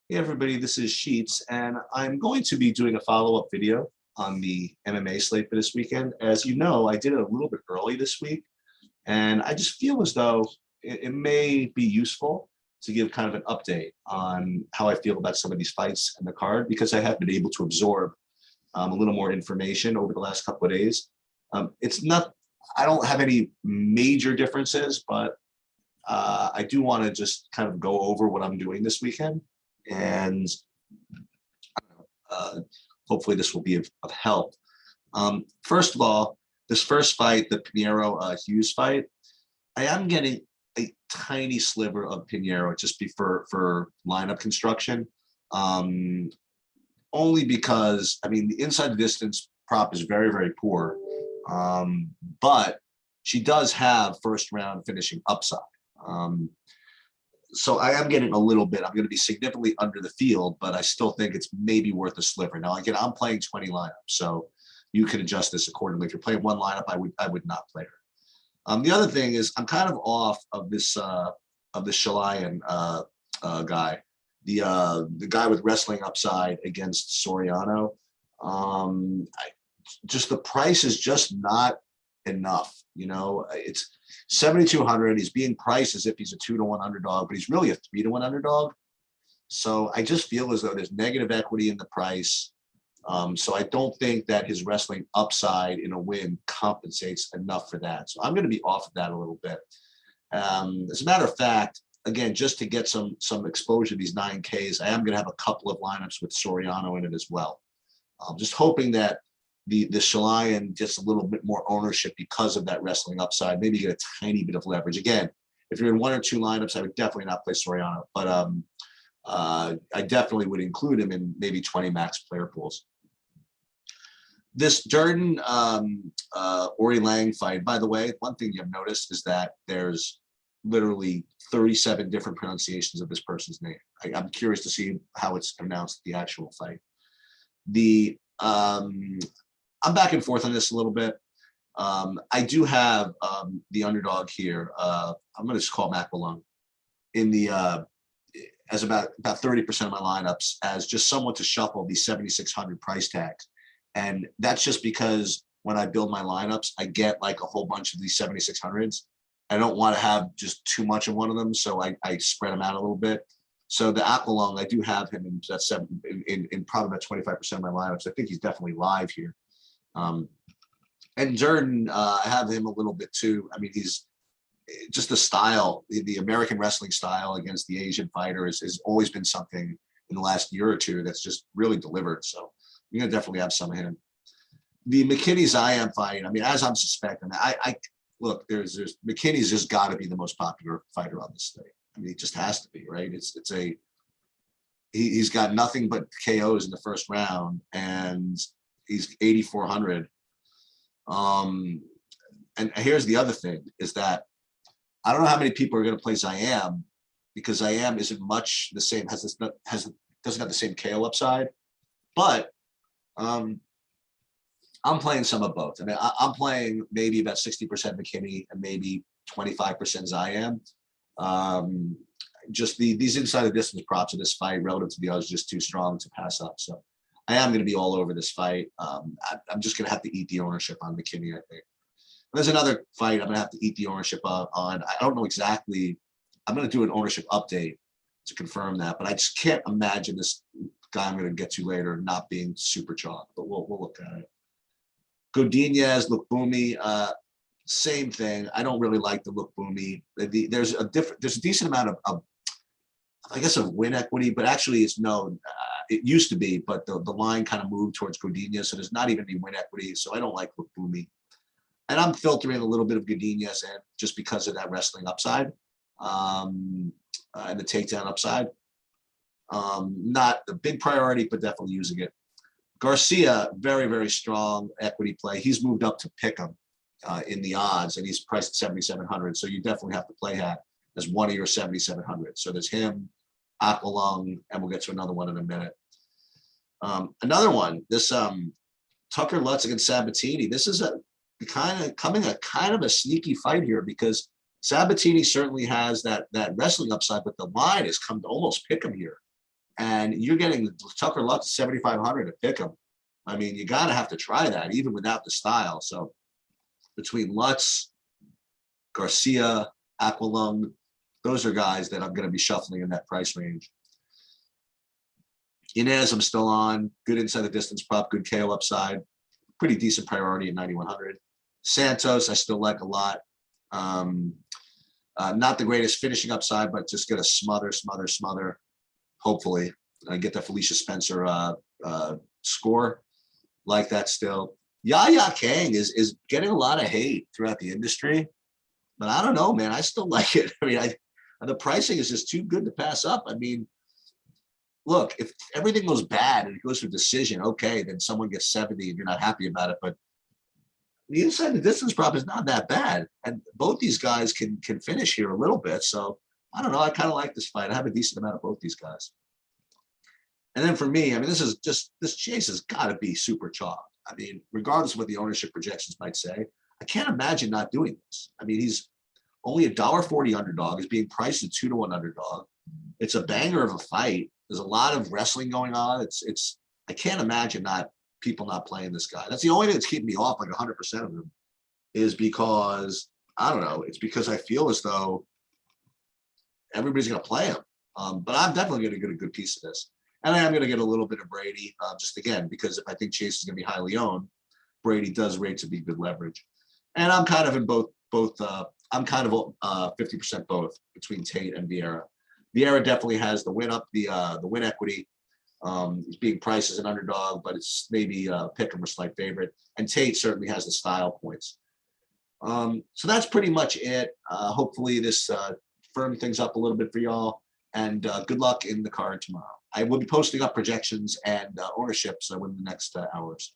Hey everybody, this is Sheets, and I'm going to be doing a follow-up video on the MMA slate for this weekend. As you know, I did it a little bit early this week, and I just feel as though it may be useful to give kind of an update on how I feel about some of these fights and the card, because I have been able to absorb a little more information over the last couple of days. It's not, I don't have any major differences, but I do want to just kind of go over what I'm doing this weekend. And uh, hopefully this will be of help. First of all, this first fight, the Pinheiro Hughes fight, I am getting a tiny sliver of Pinheiro just for lineup construction. Only because, I mean, the inside the distance prop is very, very poor. But she does have first round finishing upside. So I am getting a little bit. I'm going to be significantly under the field, but I still think it's maybe worth a sliver. Now, again, I'm playing 20 lineups, so you can adjust this accordingly. If you're playing one lineup, I would not play her. The other thing is I'm kind of off of this Shalayan guy, the guy with wrestling upside against Soriano. Just the price is just not enough. You know, it's 7,200. He's being priced as if he's a 2-to-1 underdog, but he's really a 3-to-1 underdog. So I just feel as though there's negative equity in the price. So I don't think that his wrestling upside in a win compensates enough for that. So I'm going to be off of that a little bit. As a matter of fact, again, just to get some exposure to these 9Ks, I am going to have a couple of lineups with Soriano in it as well. I'm just hoping that the Shalayan gets a little bit more ownership because of that wrestling upside. Maybe get a tiny bit of leverage. Again, if you're in one or two lineups, I would definitely not play Soriano, but I definitely would include him in maybe 20 max player pools. This Durden Ori Lang fight, by the way, one thing you've noticed is that there's literally 37 different pronunciations of this person's name. I'm curious to see how it's pronounced, the actual fight. I'm back and forth on this a little bit. I do have the underdog here. I'm going to just call him Aqualung in the as about 30% of my lineups as just someone to shuffle these 7,600 price tags. And that's just because when I build my lineups, I get like a whole bunch of these 7,600s. I don't want to have just too much of one of them, so I spread them out a little bit. So the Aqualung, I do have him in that in probably about 25% of my lineups. I think he's definitely live here. And Durden, I have him a little bit too. I mean, he's just the style, the American wrestling style against the Asian fighter has always been something in the last year or two that's just really delivered. So you're gonna definitely have some of him. The McKinney-Ziam fight, I mean, as I'm suspecting, I look, there's McKinney's just got to be the most popular fighter on this slate. I mean, he just has to be, right? He's got nothing but KOs in the first round, and he's 8,400. And here's the other thing is that I don't know how many people are going to play Ziam, because Ziam isn't much the same, doesn't have the same KO upside, but I'm playing some of both. I mean, I'm playing maybe about 60% McKinney and maybe 25% Ziam. Just these inside the distance props in this fight relative to the others just too strong to pass up. So I am going to be all over this fight. I'm just going to have to eat the ownership on McKinney, I think. There's another fight I'm going to have to eat the ownership on. I don't know exactly. I'm going to do an ownership update to confirm that, but I just can't imagine this guy I'm going to get to later not being super chalk, but we'll look at it. Godinez, Lukbumi, same thing. I don't really like the Lukbumi. There's a decent amount of I guess of win equity, but actually it's no. It used to be, but the line kind of moved towards Godinez, so there's not even any win equity. So I don't like Lukbumi, and I'm filtering a little bit of Godinez in just because of that wrestling upside and the takedown upside. Not a big priority, but definitely using it. Garcia, very, very strong equity play. He's moved up to pick him in the odds, and he's priced at 7,700. So you definitely have to play that as one of your 7,700. So there's him, Aqualung, and we'll get to another one in a minute. Another one, this Tucker Lutz against Sabatini. This is a kind of a sneaky fight here, because Sabatini certainly has that wrestling upside, but the line has come to almost pick him here. And you're getting Tucker Lutz 7,500 to pick him. I mean, you gotta have to try that even without the style. So between Lutz, Garcia, Aquilung, those are guys that I'm going to be shuffling in that price range. Inez, I'm still on. Good inside the distance prop, good KO upside. Pretty decent priority at 9,100. Santos, I still like a lot. Not the greatest finishing upside, but just get a smother. Hopefully, get that Felicia Spencer score. Like that still. Yaya Kang is getting a lot of hate throughout the industry, but I don't know, man. I still like it. I mean, the pricing is just too good to pass up. I mean, look, if everything goes bad and it goes to a decision, okay, then someone gets 70 and you're not happy about it. But the inside the distance prop is not that bad, and both these guys can finish here a little bit. So I don't know. I kind of like this fight. I have a decent amount of both these guys. And then for me, I mean, this chase has got to be super chalk. I mean, regardless of what the ownership projections might say, I can't imagine not doing this. I mean, he's only $1.40 underdog. He's being priced at 2-1 underdog. It's a banger of a fight. There's a lot of wrestling going on. It's I can't imagine people not playing this guy. That's the only thing that's keeping me off like 100% of him, is because I don't know. It's because I feel as though everybody's going to play him. But I'm definitely going to get a good piece of this. And I am going to get a little bit of Brady, just again, because if I think Chase is going to be highly owned, Brady does rate to be good leverage. And I'm kind of in both. I'm kind of 50% both between Tate and Vieira. Vieira definitely has the win up, the win equity. He's being priced as an underdog, but it's maybe pick him or slight favorite. And Tate certainly has the style points. So that's pretty much it. Hopefully this firmed things up a little bit for y'all. And good luck in the card tomorrow. I will be posting up projections and ownerships within the next hours.